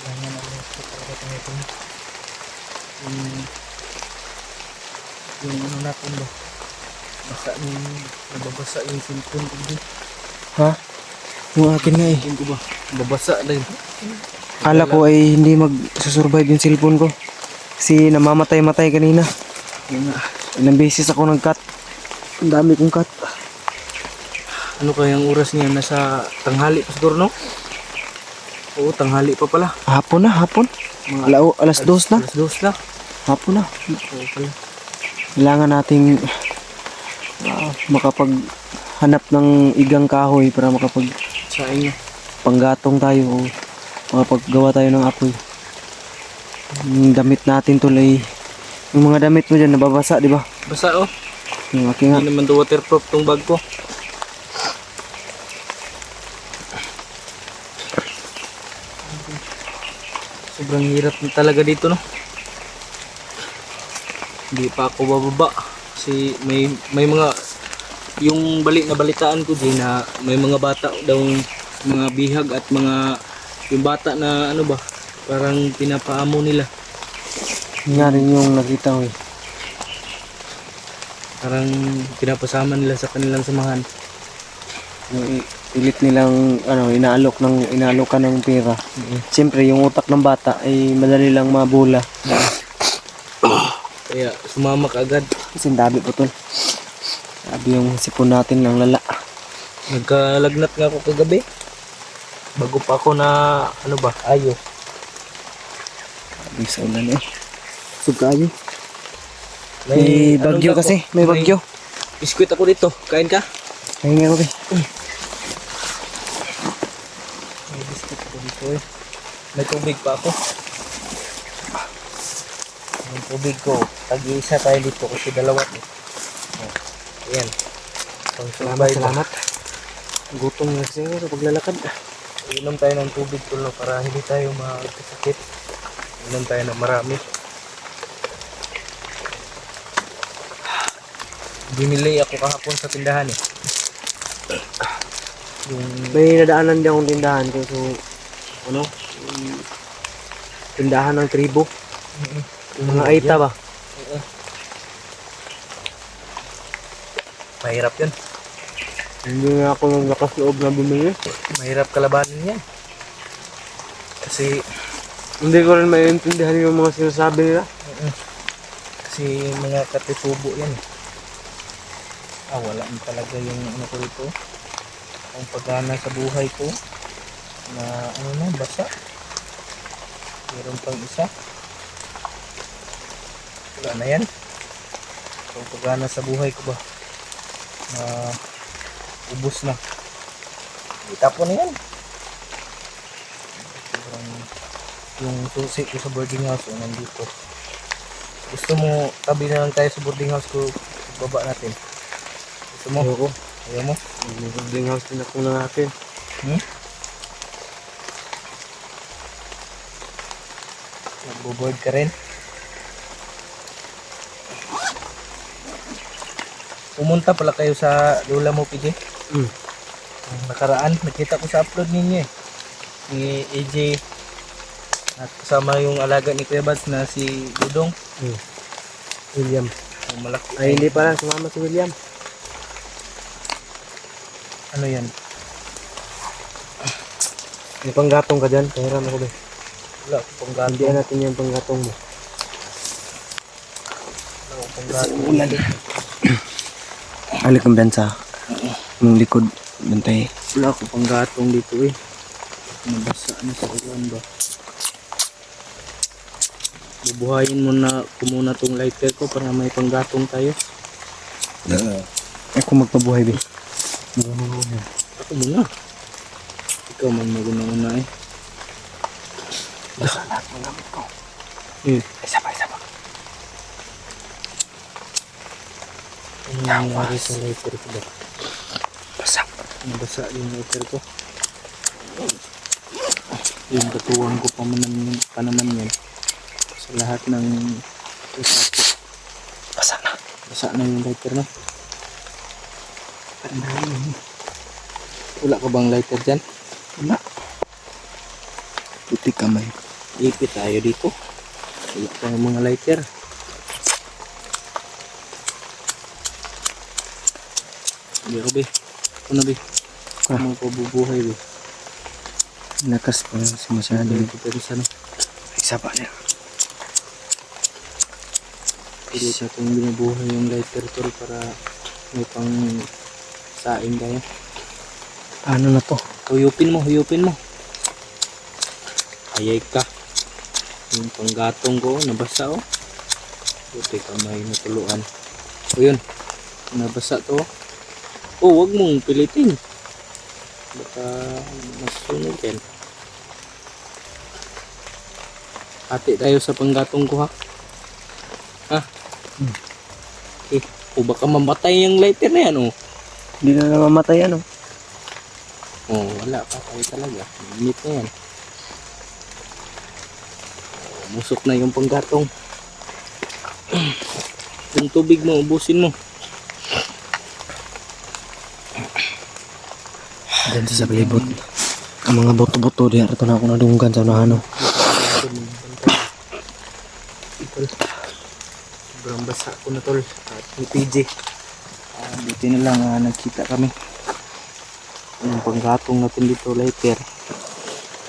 Kailangan namin ito talaga ito. Yung, yung ano natin ba? Basa yung, nababasa yung cellphone ko din. Ha? Yung akin nga eh. Cellphone ko ba? Babasa din. Kala ko ay hindi mag-survive yung cellphone ko. Kasi namamatay-matay kanina. Yung nga. Ilang beses ako nag-cut. Ang dami kong cut. Ano kayang oras niya? Nasa tanghali pa siguro, no? Oo, tanghali pa pala. Hapon na, hapon. Alas 2 na. Alas 2 na. Hapon na. Oo pala. Kailangan nating makapaghanap ng igang kahoy para Sa inyo. panggatong tayo o makapaggawa tayo ng apoy. Yung damit natin tuloy. Yung mga damit mo dyan nababasa, di ba? Basa oh. Yung aking nga. Hindi naman to waterproof tong bag ko. Sobrang hirap na talaga dito, no? Hindi pa ako bababa kasi may mga yung balik na balitaan ko din na may mga bata daw, mga bihag at mga yung bata na ano ba, parang pinapaamo nila. Yun nga rin yung nakita ko eh. Parang pinapasama nila sa kanilang samahan. Yung pilit nilang inaalokan ng pera. Siyempre yung utak ng bata ay madali lang mabula. Kaya sumama ka agad. Kasi ang dami po tol. Sabi yung sipon natin ng lala. Nagkalagnat nga ako kagabi. Bago pa ako na ano ba, ayo. Sabi sa ulan eh. Suga ayo. ano May bagyo ba kasi. ako? May bagyo. Biskuit ako dito. Kain ka? Kaya nga okay. May biskuit ako dito eh. May tubig pa ako. Yung tubig ko, tag-iisa tayo dito kasi dalawa eh. Oh, ayan. Salamat. Gutom na kasi sa paglalakad. Inom tayo ng tubig tulo para hindi tayo makasakit. Inom tayo ng marami. Binili ako kahapon sa tindahan eh. Yung May nadaanan din akong tindahan ko. So, ano? Yung tindahan ng tribo. Yung mga aita ba? mahirap yun. Hindi nga ako ng lakas loob na bumili. Mahirap kalabanin yan. Kasi Hindi ko rin maintindihan yung mga sinasabi nila. kasi mga katitubo yan eh. Wala na talaga yung ano ko dito. Ang pagana sa buhay ko na ano na, basa. Meron pang isa. Wala na yan. Ang pagana sa buhay ko ba na ubos na. Itapon na yan. Sobrang yung susi ko sa boarding house nandito. Gusto mo tabi na lang tayo sa boarding house ko, baba natin? Gusto mo? Ayoko. Ayaw mo? Building house din ako na natin. Nagbo-board ka rin? Pumunta pala kayo sa lola mo, PJ? Ang nakaraan, nakita ko sa upload ninyo eh. Ni AJ at kasama yung alaga ni Kuya Bads na si Dudong. William. Yung malaki. Ay, hindi pala. Sumama si William. Ano yan? May panggatong ka dyan. Pahiram ako ba? Wala ko pang gato. Handian natin yung panggatong mo. Wala ko pang gato. Alik ang bensa. Yung likod. Bantay. Wala ko pang gatong dito eh. Nabasa na sa ulan ba? Bubuhayin mo na ko muna tong lighter ko para may panggatong tayo. Ako magpabuhay ba? Ako muna. Ikaw man maguna-una eh. Basta lahat ng gamit ko. Isa pa. Ano nangyari sa lighter ko ba? Basa. Nabasa yung lighter ko. Yung katuwang ko pa naman yan. Sa lahat ng usapit. Basa na. Basa na yung lighter na. Wala ka bang lighter dyan? Wala. Puti kamay. Ipit tayo dito. Ipit tayo mga lighter. Biro be. Ano be? Mga pabubuhay be. Lakas pa si masyado. Dito pero sa ano. Isa pa niya. Pili sa itong binubuhay yung lighter tol para may pang saing tayo. Ano na to? Huyupin mo, huyupin mo. Ayay ka. Yung panggatong ko, nabasa oh. Buti kamay natuluan. O yun, nabasa to. Oh, wag mong pilitin. Baka masunog yan. Hati tayo sa panggatong ko ha. Ha? Okay. O baka mamatay yung lighter na yan oh. Hindi na namamatay ano. Oh, wala pa tayo talaga. Init na yan. Oh, musok na yung panggatong. Yung tubig mo, ubusin mo. Diyan sa palibot. Ang mga boto-boto diyan ito na ako nadunggan sa ano. Sobrang basa ko na tol. At ni PJ. Buti na lang nagkita kami. Yung panggatong natin dito lighter.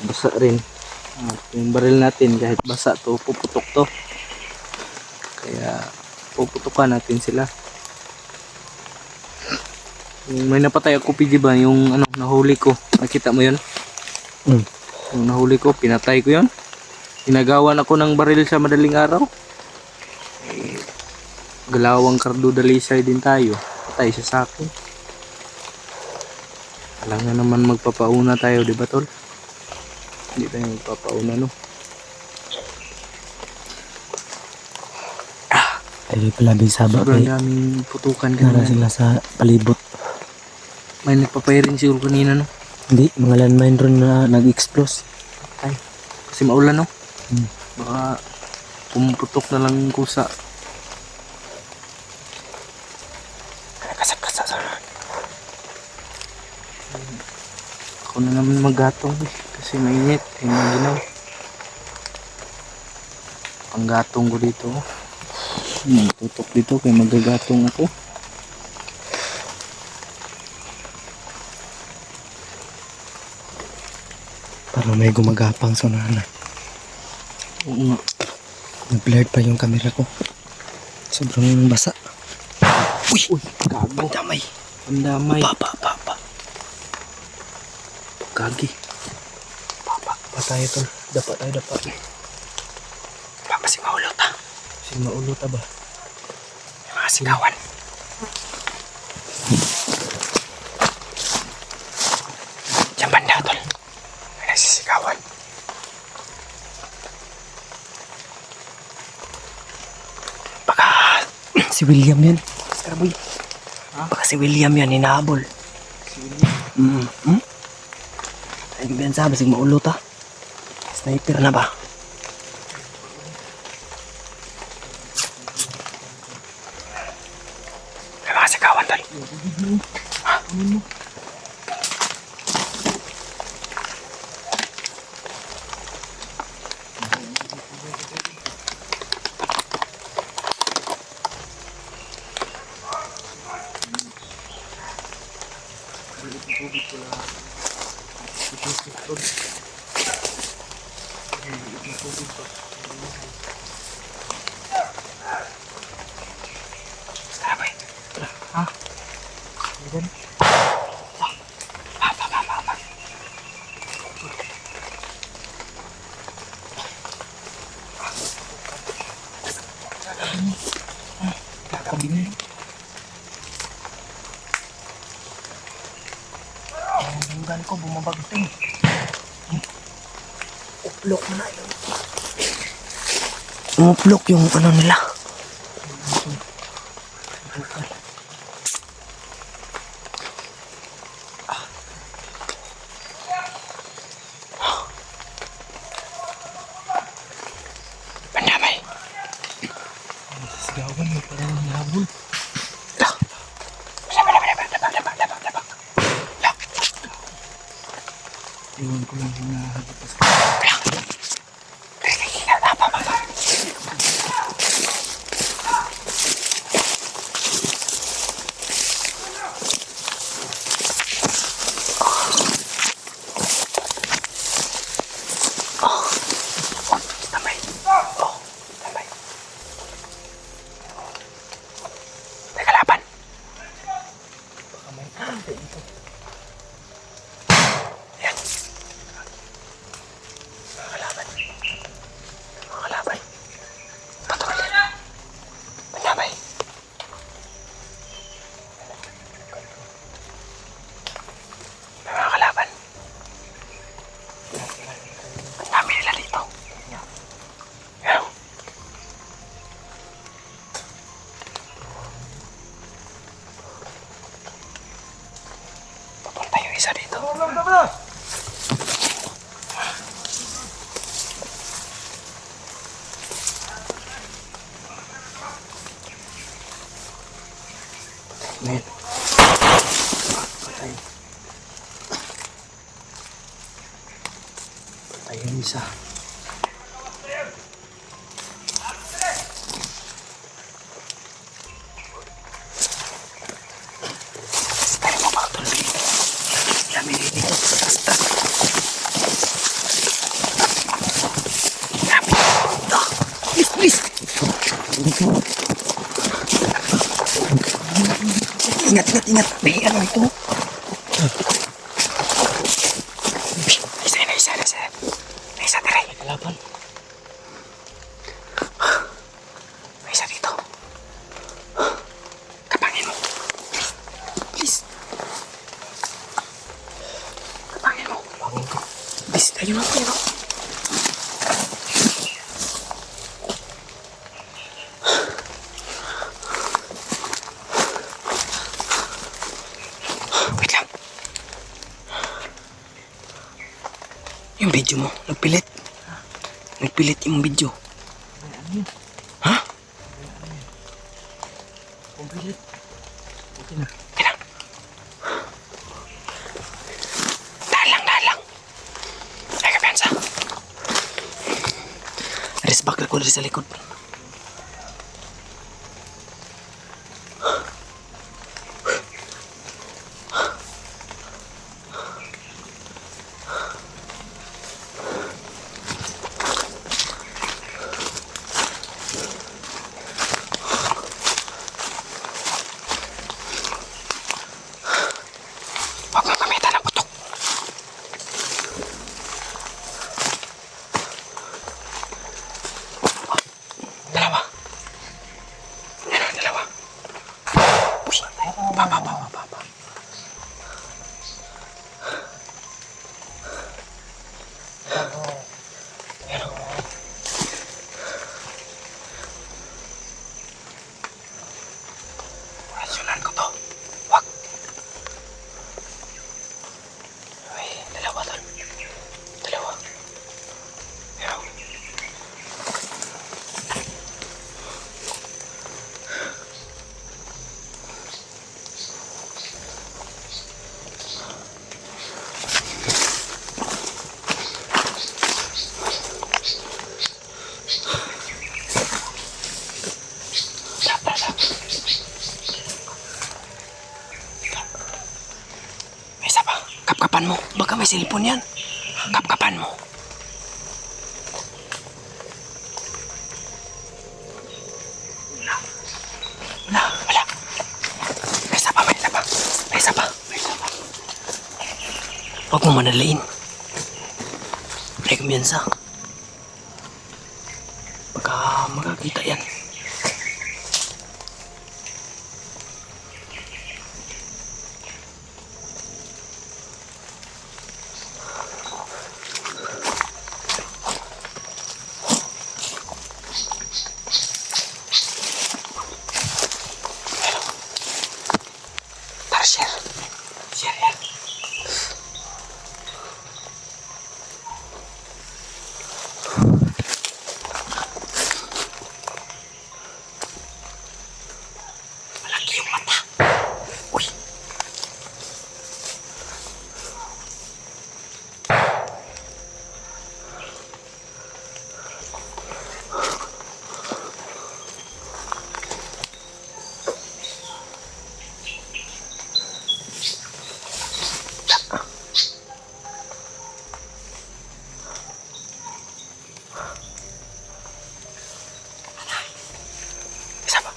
Basa rin. At yung baril natin kahit basa to, puputok to. Kaya puputukan natin sila. Yung may napatay ako PJ ba? Yung ano, nahuli ko. Nakita mo yun? Yung nahuli ko, pinatay ko yun. Ginagawan ako ng baril sa madaling araw. Eh, galawang kardo dalisay din tayo. Patay siya sa akin. Alam nga naman magpapauna tayo, di ba tol? Hindi tayo magpapauna no. Ay palabing saba Sobrang kay daming putukan nara kanina. sila sa palibot. May nagpapayirin siguro kanina no. Hindi, mga landmine ron na nag-explode. Ay, kasi maulan no. Hmm. Baka pumuputok na lang kusa. Kasap-kasap sa Ako na naman maggatong eh, kasi mainit. Ay maginaw. Panggatong ko dito. Tutok dito kaya magagatong ako. para may gumagapang sa nana. Oo nga. Nag-blurred pa yung camera ko. Sobrang basa. Uy, gago. Damay. Pandamay. Papa. Kagi. Pa tayo tol. Dapa tayo, dapa. Papa si maulot ha. Si maulot ba? Yung mga sigawan. Diyan banda tol. May nagsisigawan. Baka si William yan. Karaboy. Baka si William yan, hinahabol. Si William. Ay, ganyan sabi, sig maulot ha. Sniper na ba? May mga sigawan tol. Ha? Karaboy. Ha? Diyan. Kakabingin. Ang linggan ko bumabagting. Uplok na na yun. Umuplok yung ano nila. Pandamay. Sigawan mo parang hinabol. Iwan ko lang hinahabol. Men. Patay. Patay yung isa. Tayo mo ba tuloy? Dami dito. Basta. Dami. Please, please. Ingat, ingat, ingat. May ano ito. Isa. May isa tara. May kalaban. May isa dito. Kapangin mo. Please. Kapangin mo. Kapangin ko. Please, tayo na. Wait lang. Yung video mo, nagpilit. Nagpilit yung video. Ha? Nagpilit. Okay na. Okay na. Dahan lang. Ay, kapensa. Resbak ako dari sa likod. Huwag mo pamitan ng putok. Dalawa. Yan, dalawa. Uy, baba. Yan. Rasyonan ko to. Wag. Uy, dalawa tol. Dalawa. Pero, may isa pa. Kapkapan mo. Baka may cellphone yan. Kapkapan mo. Wala. May isa pa. Huwag mo manalain. May kumyansa. Baka makakita yan. Tara, share yan. Malaki yung mata. Uy. Isa pa.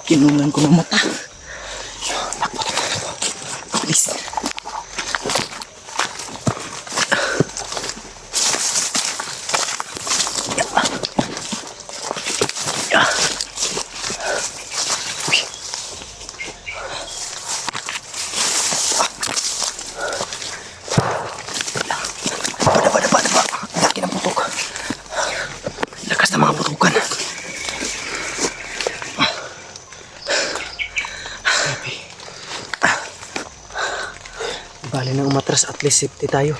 Kinungan ko ng mata. Takbo. Please. Daba. Laki ng putok. Lakas ng mga putukan. atras, at least safety tayo.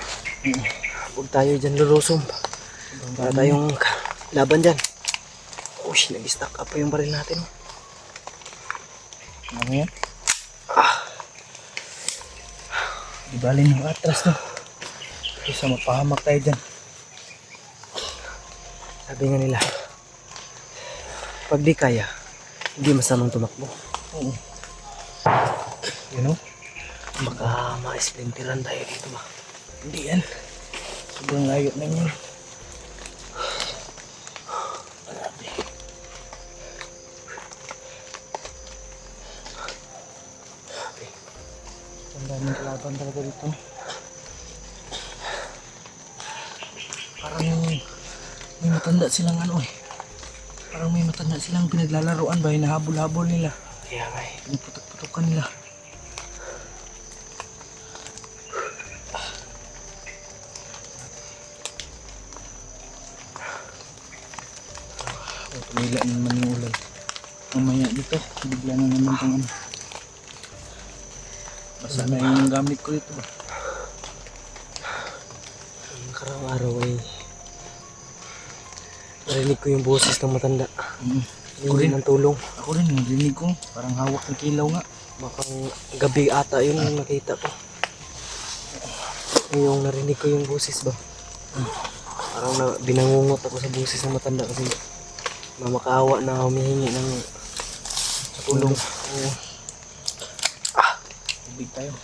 Huwag tayo dyan lulusong. Para tayong laban dyan. Uy, nag-stack up pa yung baril natin. Ano yan? Di bali ng atras no. Isa mapahamak tayo dyan. Sabi nga nila, pag di kaya, hindi masamang tumakbo. Oo. You know? Baka ma-splinteran tayo dito ba? Hindi yan. Sobrang layo na yan. Ang daming kalaban talaga dito. Parang may matanda silang ano eh. Parang may matanda silang pinaglalaroan ba? Hinahabol-habol nila. Kaya nga eh. Yung putok-putokan nila. Tumila na naman yung ulan. Mamaya dito, bigla na naman itong ano. Basta na yung gamit ko dito ba? Ang nakarang araw ay narinig ko yung boses ng matanda. Ako rin. Hindi ng tulong. Ako rin, narinig ko. Parang hawak ng kilaw nga. Bakang gabi ata yun yung nakita ko. Yung narinig ko yung boses ba? Parang binangungot ako sa boses ng matanda kasi mamakaawa na humihingi ng tulong. Oo. Tubig tayo.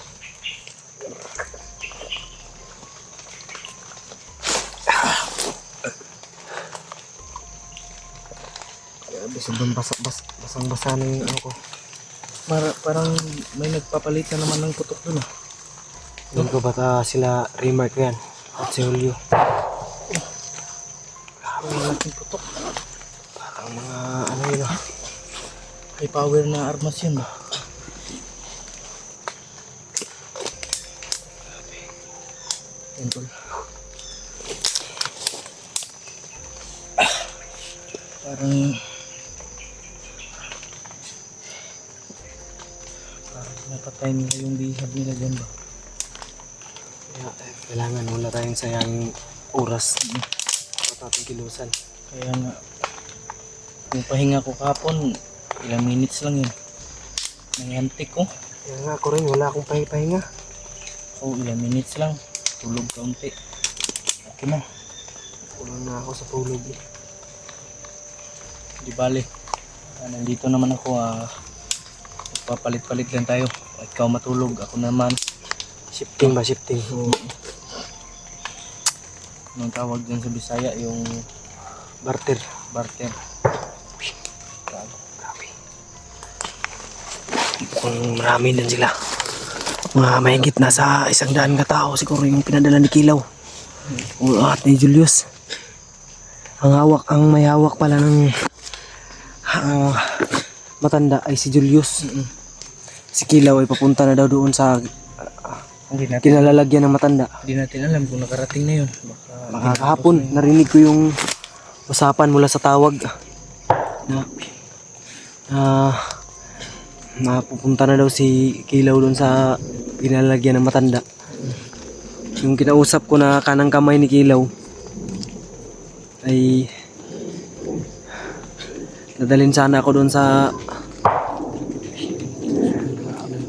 Grabe, sobrang basang-basa na yung ano ko. Parang may nagpapalit na naman ng putok dun ah. Doon ko baka sila Remark yan at si Julio. Ang laking putok. Parang mga ano yun ah. High power na armas yun ba? Tol. Parang napatay nila yung bihab nila dyan ba? Kaya kailangan wala tayong sayang oras. Dapat ating kilusan. Kaya nga yung pahinga ko kapon ilang minutes lang yun. Nangantik ko. Kaya nga ako rin wala akong pahinga. So ilang minutes lang. Tulog kaunti. Okay na. Kulang na ako sa tulog eh. Di bale. Nandito naman ako papalit-palit lang tayo. Ikaw matulog, ako naman. Shifting ba? Shifting. So, anong tawag dyan sa Bisaya? Yung Barter. barter. Grabe. Mukhang marami din sila. Mga mahigit na sa 100 katao siguro yung pinadala ni Kilaw. At ni Julius. Ang may hawak pala ng matanda ay si Julius. Si Kilaw ay papunta na daw doon sa Hindi natin, kinalalagyan ng matanda. hindi natin alam kung nakarating na yun. Baka kahapon narinig ko yung usapan mula sa tawag na pupunta na daw si Kilaw doon sa kinalalagyan ng matanda. Yung kinausap ko na kanang kamay ni Kilaw ay dadalhin sana ako doon sa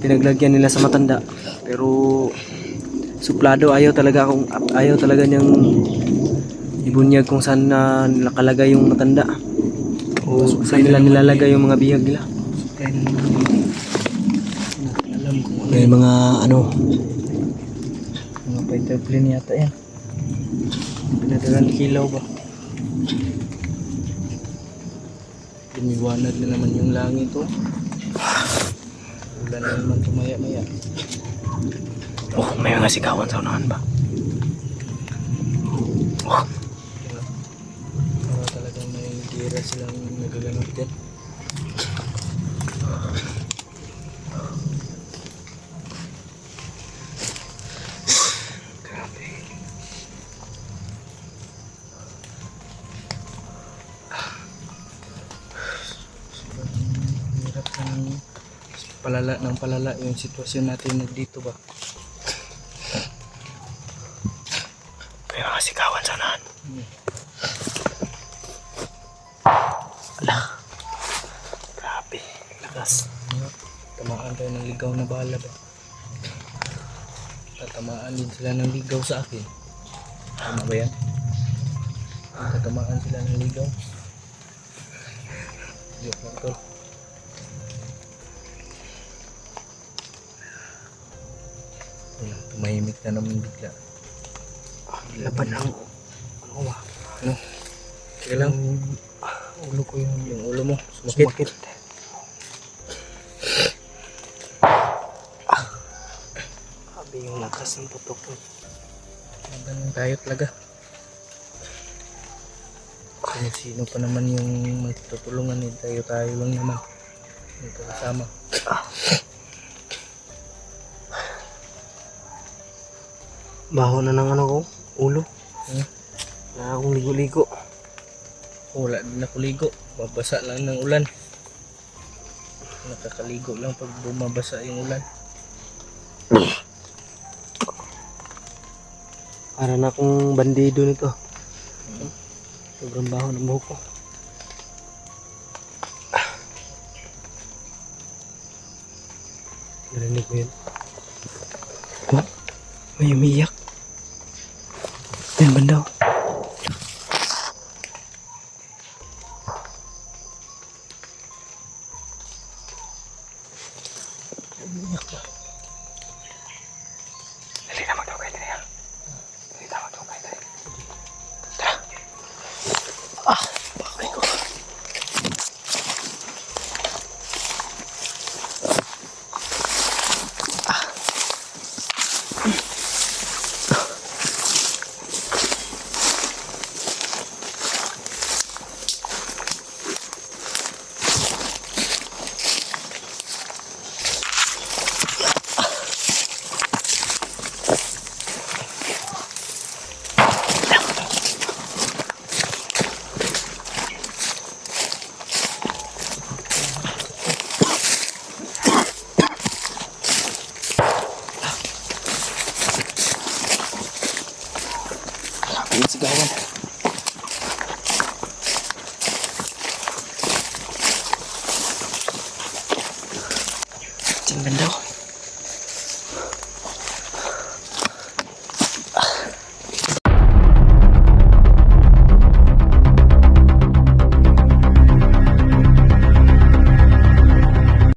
pinaglagyan nila sa matanda, pero suplado ayaw talaga niyang ibunyag kung saan na nakalagay yung matanda o saan nila nilalagay yung mga bihag nila. Kaya natin alam kung ano May mga ano, mga fighter plane yata yan. Pinadala ni Kilaw ba? Lumiwanag na naman yung langit oh. Ulan na naman tumaya-maya. may mga sigawan sa unahan ba? Para talagang may gira silang nagaganap din. Grabe. Sobrang hirap ng palala yung sitwasyon natin dito ba. May mga sigawan sanahan. Ala. Grabe. Lakas. Tamaan tayo ng ligaw na bala ba? Tatamaan din sila ng ligaw sa akin. Tama ba yan? Tatamaan sila ng ligaw. Joke lang tol. Wala, tumahimik na naman bigla. Laban ang ano ba? Ano? Sige lang. Ulo ko Yung ulo mo, sumakit. Grabe yung lakas ng putok ko. Laban tayo talaga. Kung sino pa naman yung magtutulungan eh, tayo lang naman. Ito kasama. Baho na ng ano ko, ulo. Hmm? Na akong ligo-ligo. Wala din ako ligo. Babasa lang ng ulan. Nakakaligo lang pag bumabasa yung ulan. Para na akong bandido nito. Sobrang baho ng buhok ko. Narinig mo yun? Oh, may umiyak. Yan bandaw. Umiyak ba? Dali na magtawag kayo tayo. Dali na magtawag kayo tayo. Tara. Ah, bakay ko. Ang sigawan. Diyan bandaw.